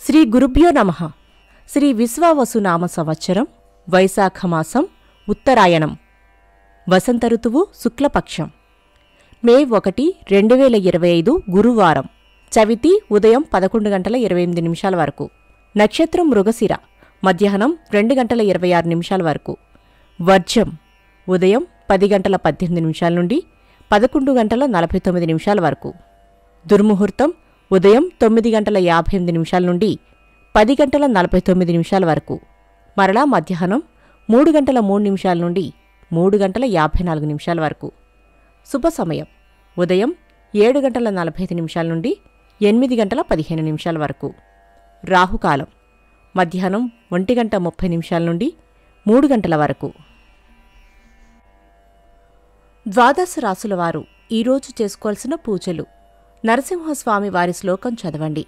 శ్రీ గురుభ్యో నమః. శ్రీ విశ్వావసునామ సంవత్సరం వైశాఖమాసం ఉత్తరాయణం వసంత ఋతువు శుక్లపక్షం మే 1, 2025 గురువారం. చవితి ఉదయం 11:28 వరకు. నక్షత్రం మృగశిర మధ్యాహ్నం 2:26 వరకు. వర్జం ఉదయం 10:18 నుండి 11:49 వరకు. దుర్ముహూర్తం ఉదయం 9:58 నుండి 10:49 వరకు. మరలా మధ్యాహ్నం 3:03 నుండి 3:54 వరకు. శుభ సమయం ఉదయం 7:45 నుండి 8:15 వరకు. రాహుకాలం మధ్యాహ్నం 1:30 నుండి 3 గంటల వరకు. ద్వాదశ రాసుల వారు ఈరోజు చేసుకోవాల్సిన పూజలు: నరసింహస్వామి వారి శ్లోకం చదవండి.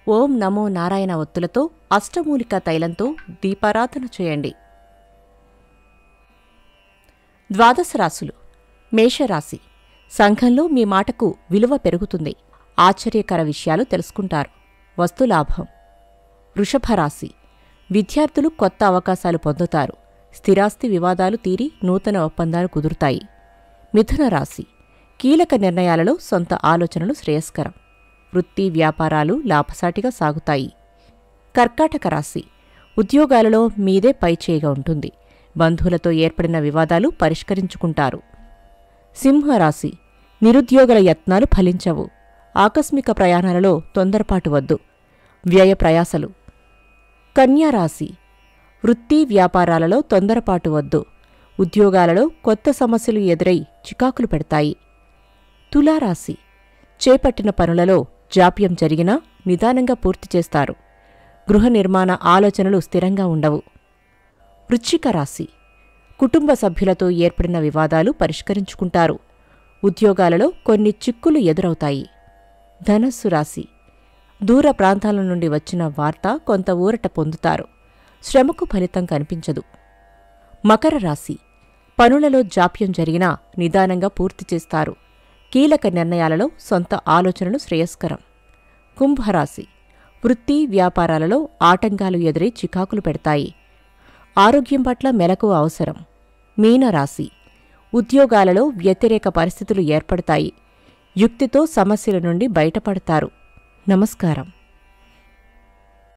ఓం నమో నారాయణ ఒత్తులతో అష్టమూలికా తైలంతో దీపారాధన చేయండి. ద్వాదశ రాసులు. మేషరాశి. సంఘంలో మీ మాటకు విలువ పెరుగుతుంది. ఆశ్చర్యకర విషయాలు తెలుసుకుంటారు. వస్తులాభం. వృషభరాశి. విద్యార్థులు కొత్త అవకాశాలు పొందుతారు. స్థిరాస్తి వివాదాలు తీరి నూతన ఒప్పందాలు కుదురుతాయి. మిథున రాశి. కీలక నిర్ణయాలలో సొంత ఆలోచనలు శ్రేయస్కరం. వృత్తి వ్యాపారాలు లాభసాటిగా సాగుతాయి. కర్కాటక రాశి. ఉద్యోగాలలో మీదే పైచేయిగా ఉంటుంది. బంధువులతో ఏర్పడిన వివాదాలు పరిష్కరించుకుంటారు. సింహరాశి. నిరుద్యోగుల యత్నాలు ఫలించవు. ఆకస్మిక ప్రయాణాలలో తొందరపాటు వద్దు. వ్యయ ప్రయాసలు. కన్యారాశి. వృత్తి వ్యాపారాలలో తొందరపాటు వద్దు. ఉద్యోగాలలో కొత్త సమస్యలు ఎదురై చికాకులు పెడతాయి. తులారాశి. చేపట్టిన పనులలో జాప్యం జరిగినా నిదానంగా పూర్తి చేస్తారు. గృహ నిర్మాణ ఆలోచనలు స్థిరంగా ఉండవు. వృశ్చిక రాశి. కుటుంబ సభ్యులతో ఏర్పడిన వివాదాలు పరిష్కరించుకుంటారు. ఉద్యోగాలలో కొన్ని చిక్కులు ఎదురవుతాయి. ధనస్సు రాశి. దూర ప్రాంతాల నుండి వచ్చిన వార్త కొంత ఊరట పొందుతారు. శ్రమకు ఫలితం కనిపించదు. మకర రాశి. పనులలో జాప్యం జరిగినా నిదానంగా పూర్తి చేస్తారు. కీలక నిర్ణయాలలో సొంత ఆలోచనలు శ్రేయస్కరం. కుంభరాశి. వృత్తి వ్యాపారాలలో ఆటంకాలు ఎదురై చికాకులు పెడతాయి. ఆరోగ్యం పట్ల మెలకువ అవసరం. మీనరాశి. ఉద్యోగాలలో వ్యతిరేక పరిస్థితులు ఏర్పడతాయి. యుక్తితో సమస్యల నుండి బయటపడతారు. నమస్కారం.